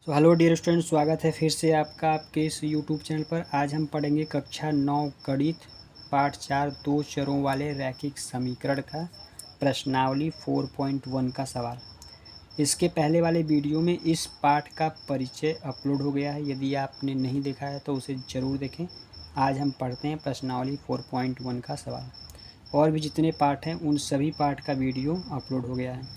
तो hello dear student, स्वागत है फिर से आपका आपके इस यूट्यूब चैनल पर। आज हम पढ़ेंगे कक्षा 9 गणित पाठ 4 दो चरों वाले रैखिक समीकरण का प्रश्नावली 4.1 का सवाल। इसके पहले वाले वीडियो में इस पाठ का परिचय अपलोड हो गया है। यदि आपने नहीं देखा है तो उसे ज़रूर देखें। आज हम पढ़ते हैं प्रश्नावली 4.1 का सवाल। और भी जितने पाठ हैं उन सभी पाठ का वीडियो अपलोड हो गया है।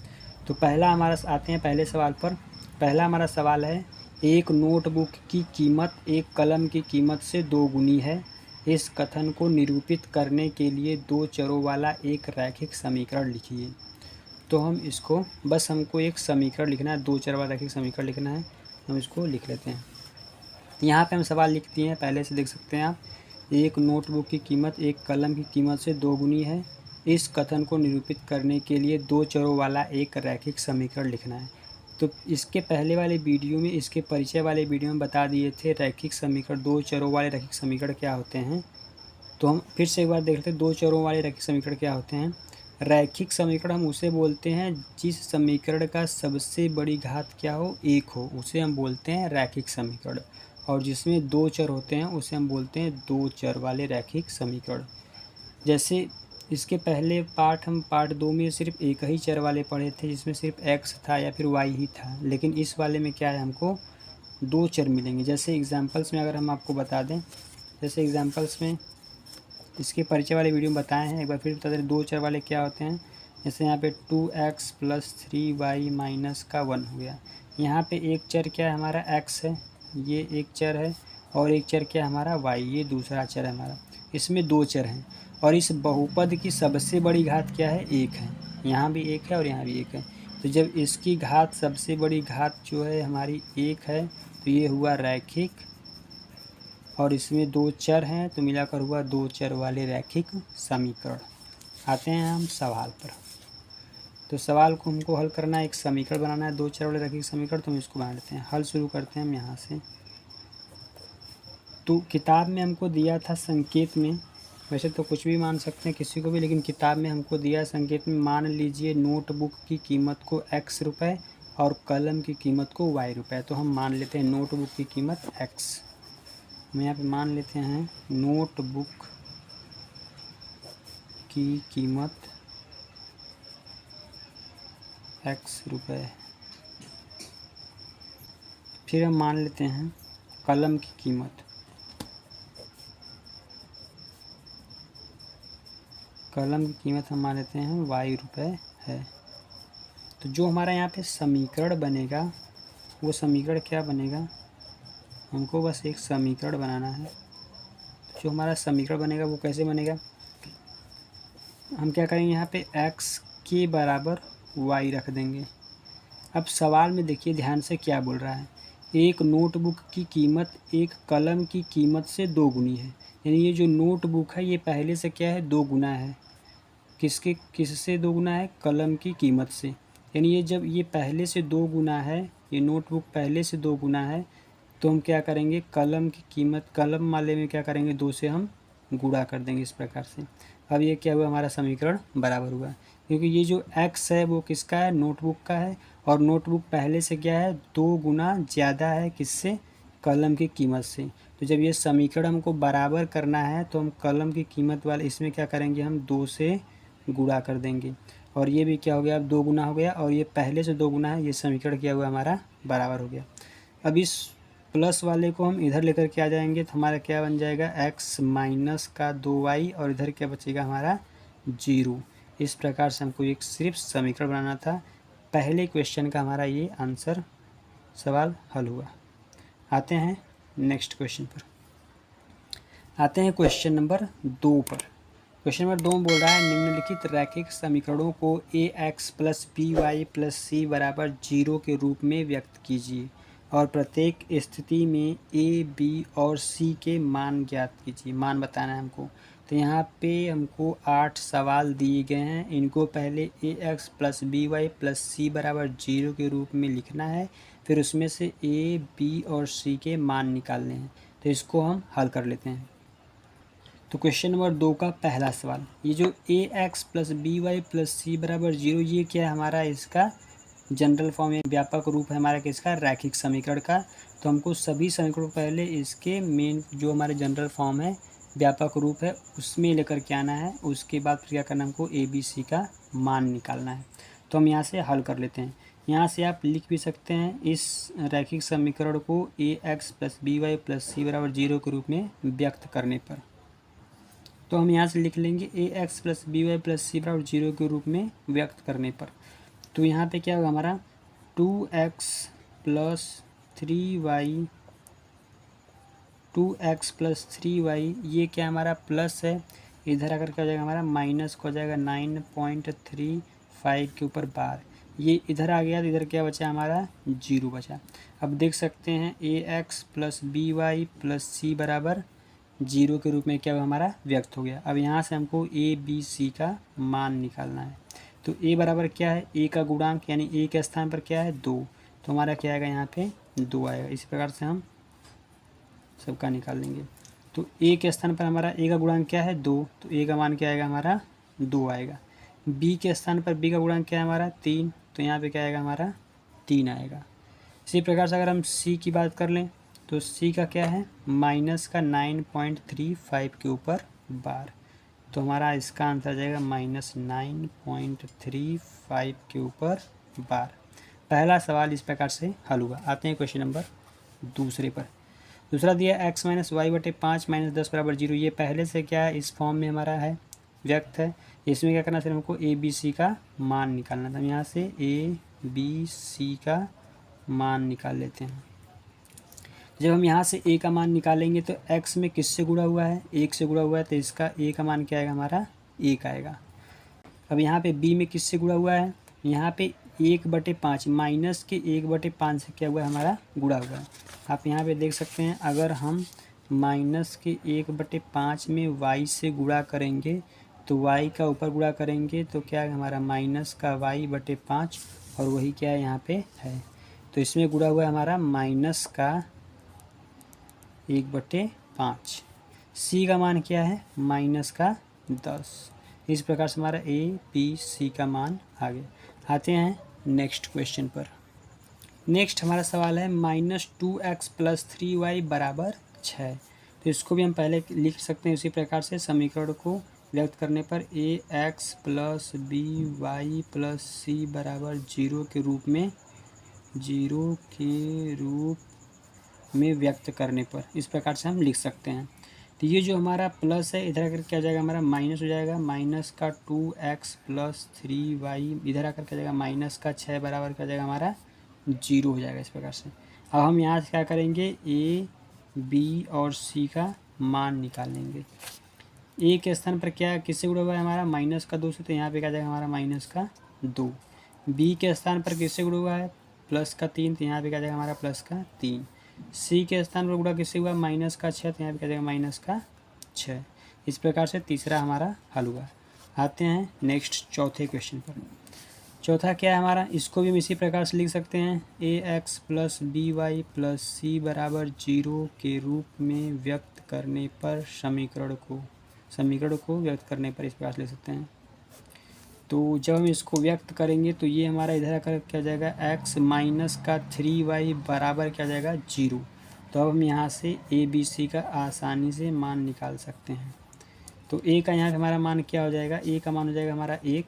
तो पहला हमारा आते हैं पहले सवाल पर। पहला हमारा सवाल है, एक नोटबुक की कीमत एक कलम की कीमत से दोगुनी है। इस कथन को निरूपित करने के लिए दो चरों वाला एक रैखिक समीकरण लिखिए। तो हम इसको बस हमको एक समीकरण लिखना है, दो चर वाला रैखिक समीकरण लिखना है। हम इसको लिख लेते हैं। यहाँ पे हम सवाल लिख दिए हैं, पहले से देख सकते हैं आप। एक नोटबुक की कीमत एक कलम की कीमत से दोगुनी है। इस कथन को निरूपित करने के लिए दो चरों वाला एक रैखिक समीकरण लिखना है। तो इसके पहले वाले वीडियो में, इसके परिचय वाले वीडियो में बता दिए थे रैखिक समीकरण, दो चरों वाले रैखिक समीकरण क्या होते हैं। तो हम फिर से एक बार देख लेते हैं, दो चरों वाले रैखिक समीकरण क्या होते हैं। रैखिक समीकरण हम उसे बोलते हैं जिस समीकरण का सबसे बड़ी घात क्या हो, एक हो, उसे हम बोलते हैं रैखिक समीकरण। और जिसमें दो चर होते हैं उसे हम बोलते हैं दो चर वाले रैखिक समीकरण। जैसे इसके पहले पाठ, हम पार्ट 2 में सिर्फ एक ही चर वाले पढ़े थे, जिसमें सिर्फ x था या फिर y ही था। लेकिन इस वाले में क्या है, हमको दो चर मिलेंगे। जैसे एग्जांपल्स में अगर हम आपको बता दें, जैसे एग्जांपल्स में इसके परिचय वाले वीडियो में बताए हैं, एक बार फिर बता दें दो चर वाले क्या होते हैं। जैसे यहाँ पे 2x + 3y - 1 हो गया। यहाँ पे एक चर क्या है हमारा, x है, ये एक चर है। और एक चर क्या है हमारा, y, ये दूसरा चर है हमारा। इसमें दो चर हैं। और इस बहुपद की सबसे बड़ी घात क्या है, एक है। यहाँ भी एक है और यहाँ भी एक है। तो जब इसकी घात, सबसे बड़ी घात जो है हमारी एक है, तो ये हुआ रैखिक। और इसमें दो चर हैं तो मिलाकर हुआ दो चर वाले रैखिक समीकरण। आते हैं हम सवाल पर। तो सवाल को हमको हल करना है, एक समीकरण बनाना है, दो चर वाले रैखिक समीकरण। तो हम इसको बना लेते हैं, हल शुरू करते हैं हम यहाँ से। तो किताब में हमको दिया था संकेत में, वैसे तो कुछ भी मान सकते हैं किसी को भी, लेकिन किताब में हमको दिया संकेत में, मान लीजिए नोटबुक की कीमत को x रुपये और कलम की कीमत को y रुपये। तो हम मान लेते हैं नोटबुक की कीमत x। हम यहाँ पे मान लेते हैं नोटबुक की कीमत x रुपये। फिर हम मान लेते हैं कलम की कीमत, कलम की कीमत हम मान लेते हैं y रुपये है। तो जो हमारा यहाँ पे समीकरण बनेगा, वो समीकरण क्या बनेगा, हमको बस एक समीकरण बनाना है। जो हमारा समीकरण बनेगा वो कैसे बनेगा, हम क्या करेंगे, यहाँ पे x के बराबर y रख देंगे। अब सवाल में देखिए ध्यान से क्या बोल रहा है, एक नोटबुक की कीमत एक कलम की कीमत से दो गुनी है। यानी ये जो नोटबुक है ये पहले से क्या है, दो गुना है। किससे दो गुना है, कलम की कीमत से। यानी ये जब ये पहले से दो गुना है, ये नोटबुक पहले से दो गुना है, तो हम क्या करेंगे, कलम की कीमत, कलम वाले में क्या करेंगे, दो से हम गुणा कर देंगे इस प्रकार से। अब ये क्या हुआ, हमारा समीकरण बराबर हुआ। क्योंकि ये जो x है वो किसका है, नोटबुक का है। और नोटबुक पहले से क्या है, दो गुना ज़्यादा है किससे, कलम की कीमत से। तो जब ये समीकरण हमको बराबर करना है तो हम कलम की कीमत वाले इसमें क्या करेंगे, हम दो से गुणा कर देंगे। और ये भी क्या हो गया, अब दो गुना हो गया, और ये पहले से दो गुना है, ये समीकरण क्या हुआ हमारा, बराबर हो गया। अब इस प्लस वाले को हम इधर लेकर के आ जाएंगे तो हमारा क्या बन जाएगा, x माइनस का 2y, और इधर क्या बचेगा हमारा 0। इस प्रकार से हमको एक सिर्फ समीकरण बनाना था। पहले क्वेश्चन का हमारा ये आंसर, सवाल हल हुआ। आते हैं नेक्स्ट क्वेश्चन पर। आते हैं क्वेश्चन नंबर 2 पर। क्वेश्चन नंबर 2 बोल रहा है, निम्नलिखित रैखिक समीकरणों को ax + by + c बराबर 0 के रूप में व्यक्त कीजिए और प्रत्येक स्थिति में a, b और c के मान ज्ञात कीजिए। मान बताना है हमको। तो यहाँ पे हमको 8 सवाल दिए गए हैं, इनको पहले ax + by + c बराबर 0 के रूप में लिखना है। फिर उसमें से a, b और c के मान निकालने हैं। तो इसको हम हल कर लेते हैं। तो क्वेश्चन नंबर 2 का पहला सवाल, ये जो ax + by + c बराबर 0, ये क्या है हमारा, इसका जनरल फॉर्म या व्यापक रूप है हमारा किसका, रैखिक समीकरण का। तो हमको सभी समीकरणों को पहले इसके मेन जो हमारे जनरल फॉर्म है, व्यापक रूप है, उसमें लेकर के आना है। उसके बाद फिर क्या करना है, हमको ए बी सी का मान निकालना है। तो हम यहाँ से हल कर लेते हैं। यहाँ से आप लिख भी सकते हैं इस रैखिक समीकरण को A X plus B Y plus C बराबर 0 के रूप में व्यक्त करने पर। तो हम यहाँ से लिख लेंगे A X plus B Y plus C बराबर 0 के रूप में व्यक्त करने पर। तो यहाँ पे क्या होगा हमारा 2x plus 3y, 2x plus 3y, ये क्या हमारा प्लस है, इधर आकर क्या हो जाएगा हमारा माइनस को हो जाएगा 9.35 के ऊपर बार, ये इधर आ गया तो इधर क्या बचा हमारा 0 बचा। अब देख सकते हैं A X plus B Y plus C बराबर 0 के रूप में क्या हुआ हमारा व्यक्त हो गया। अब यहाँ से हमको ए बी सी का मान निकालना है। तो ए बराबर क्या है, ए का गुणांक यानी ए के स्थान पर क्या है 2, तो हमारा क्या आएगा यहाँ पे 2 आएगा। इसी प्रकार से हम सबका निकाल लेंगे। तो ए के स्थान पर हमारा ए का गुणांक क्या है 2, तो ए का मान क्या आएगा हमारा 2 आएगा। बी के स्थान पर बी का गुणांक क्या है हमारा 3, तो यहाँ पे क्या आएगा हमारा 3 आएगा। इसी प्रकार से अगर हम सी की बात कर लें तो सी का क्या है माइनस का 9.35 के ऊपर बार, तो हमारा इसका आंसर आ जाएगा -9.35 के ऊपर बार। पहला सवाल इस प्रकार से हल हुआ। आते हैं क्वेश्चन नंबर दूसरे पर। दूसरा दिया x माइनस वाई बटे 5 माइनस 10 बराबर 0। ये पहले से क्या है इस फॉर्म में हमारा है व्यक्त है। इसमें क्या करना सिर्फ हमको ए बी सी का मान निकालना था। हम यहाँ से ए बी सी का मान निकाल लेते हैं। जब हम यहाँ से a का मान निकालेंगे तो x में किससे गुणा हुआ है, 1 से गुणा हुआ है, तो इसका a का मान क्या आएगा हमारा 1 आएगा। अब यहाँ पे b में किससे गुणा हुआ है, यहाँ पे 1/5 माइनस के 1/5 से क्या हुआ है हमारा गुणा हुआ है। आप यहाँ पे देख सकते हैं अगर हम माइनस के 1/5 में y से गुणा करेंगे तो y का ऊपर गुणा करेंगे तो क्या है हमारा माइनस का y/5 और वही क्या है यहाँ पे है। तो इसमें गुणा हुआ है हमारा माइनस का 1/5। सी का मान क्या है माइनस का 10। इस प्रकार से हमारा ए बी सी का मान आ गया। आते हैं नेक्स्ट क्वेश्चन पर। नेक्स्ट हमारा सवाल है -2x प्लस 3y बराबर 6। तो इसको भी हम पहले लिख सकते हैं उसी प्रकार से समीकरण को व्यक्त करने पर A X plus B Y plus C बराबर 0 के रूप में व्यक्त करने पर। इस प्रकार से हम लिख सकते हैं। तो ये जो हमारा प्लस है इधर आकर क्या हो जाएगा हमारा माइनस हो जाएगा, माइनस का 2x प्लस 3y, इधर आकर क्या हो जाएगा माइनस का 6 बराबर क्या हो जाएगा हमारा 0 हो जाएगा। इस प्रकार से अब हम यहाँ से क्या करेंगे ए बी और सी का मान निकालेंगे। ए के स्थान पर क्या किससे गुणा हुआ है हमारा माइनस का 2 से, तो यहाँ पे क्या जाएगा हमारा माइनस का 2। बी के स्थान पर किससे गुणा हुआ है प्लस का 3, तो यहाँ पे क्या जाएगा हमारा प्लस का 3। सी के स्थान पर गुणा किससे हुआ माइनस का 6, तो यहाँ पे क्या जाएगा माइनस का 6। इस प्रकार से तीसरा हमारा हल हुआ। आते हैं नेक्स्ट चौथे क्वेश्चन पर। चौथा क्या है हमारा, इसको भी हम इसी प्रकार से लिख सकते हैं A X plus B Y plus C बराबर 0 के रूप में व्यक्त करने पर समीकरण को व्यक्त करने पर इस प्रकार से लिख सकते हैं। तो जब हम इसको व्यक्त करेंगे तो ये हमारा इधर आकर क्या जाएगा x माइनस का 3y बराबर क्या जाएगा 0। तो अब हम यहाँ से ए बी सी का आसानी से मान निकाल सकते हैं। तो a का यहाँ हमारा मान क्या हो जाएगा, a का मान हो जाएगा हमारा 1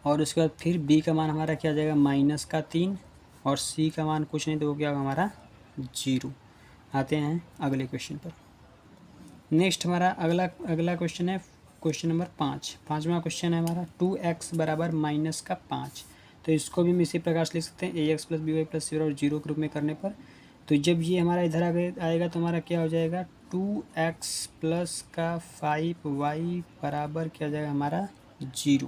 और उसके बाद फिर b का मान हमारा क्या हो जाएगा माइनस का 3 और c का मान कुछ नहीं तो वो क्या होगा हमारा 0। आते हैं अगले क्वेश्चन पर। नेक्स्ट हमारा अगला क्वेश्चन है क्वेश्चन नंबर 5। पाँचवा क्वेश्चन है हमारा 2x बराबर माइनस का 5। तो इसको भी हम इसी प्रकार से लिख सकते हैं A X plus B Y plus C और 0 के रूप में करने पर। तो जब ये हमारा इधर आएगा तो हमारा क्या हो जाएगा 2x प्लस का 5y बराबर क्या हो जाएगा हमारा 0।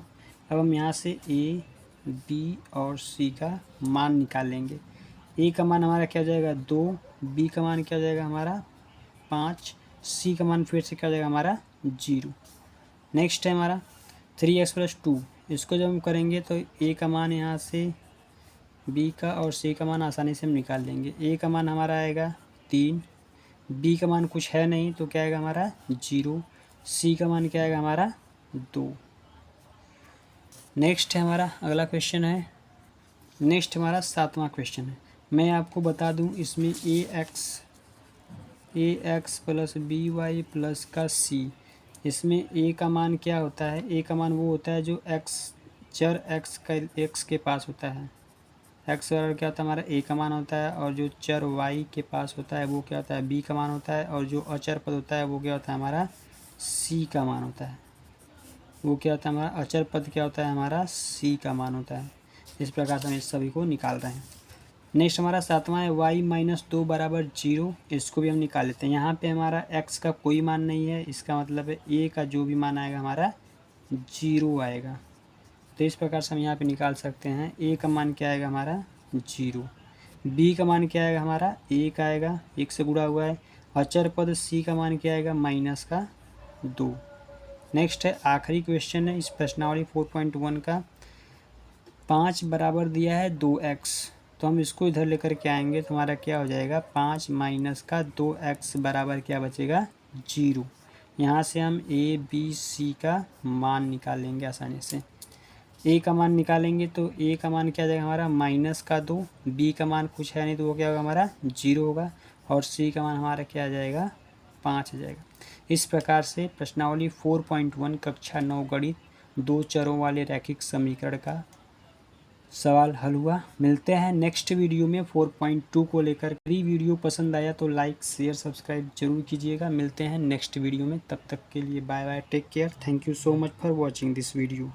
अब हम यहाँ से ए बी और सी का मान निकाल लेंगे। ए का मान हमारा क्या हो जाएगा 2, बी का मान क्या हो जाएगा हमारा 5, सी का मान फिर से क्या हो जाएगा हमारा 0। नेक्स्ट है हमारा 3x प्लस 2। इसको जब हम करेंगे तो a का मान यहाँ से b का और c का मान आसानी से हम निकाल लेंगे। a का मान हमारा आएगा 3, b का मान कुछ है नहीं तो क्या आएगा हमारा 0, c का मान क्या आएगा हमारा 2। नेक्स्ट है हमारा अगला क्वेश्चन है नेक्स्ट हमारा 7वां क्वेश्चन है। मैं आपको बता दूं इसमें A X plus B Y plus का सी, इसमें ए का मान क्या होता है? ए का मान वो होता है जो चर एक्स के पास होता है। एक्स बराबर क्या होता है हमारा? ए का मान होता है। और जो चर वाई के पास होता है वो क्या होता है? बी का मान होता है। और जो अचर पद होता है वो क्या होता है हमारा? सी का मान होता है। वो क्या होता है हमारा? अचर पद क्या होता है हमारा? सी का मान होता है। इस प्रकार से हम इस सभी को निकाल रहे हैं। नेक्स्ट हमारा 7वां है y-2 बराबर 0। इसको भी हम निकाल लेते हैं। यहाँ पे हमारा x का कोई मान नहीं है, इसका मतलब है a का जो भी मान आएगा हमारा 0 आएगा। तो इस प्रकार से हम यहाँ पे निकाल सकते हैं a का मान क्या आएगा हमारा? 0। b का मान क्या आएगा हमारा? 1 आएगा, 1 से गुणा हुआ है। अचर पद c का मान क्या आएगा? -2। नेक्स्ट है आखिरी क्वेश्चन है इस प्रश्नावली 4.1 का। 5 बराबर दिया है 2x, तो हम इसको इधर लेकर के आएंगे तो हमारा क्या हो जाएगा? 5 माइनस का 2x बराबर क्या बचेगा? 0। यहाँ से हम a b c का मान निकालेंगे आसानी से। a का मान निकालेंगे तो a का मान क्या आ जाएगा हमारा? -2। b का मान कुछ है नहीं तो वो क्या होगा हमारा? 0 होगा। और c का मान हमारा क्या आ जाएगा? 5 आ जाएगा। इस प्रकार से प्रश्नावली 4.1 कक्षा 9 गणित 2 चरों वाले रैखिक समीकरण का सवाल हल हुआ। मिलते हैं नेक्स्ट वीडियो में 4.2 को लेकर। यदि वीडियो पसंद आया तो लाइक शेयर सब्सक्राइब जरूर कीजिएगा। मिलते हैं नेक्स्ट वीडियो में, तब तक के लिए bye bye, take care, thank you so much for watching this video.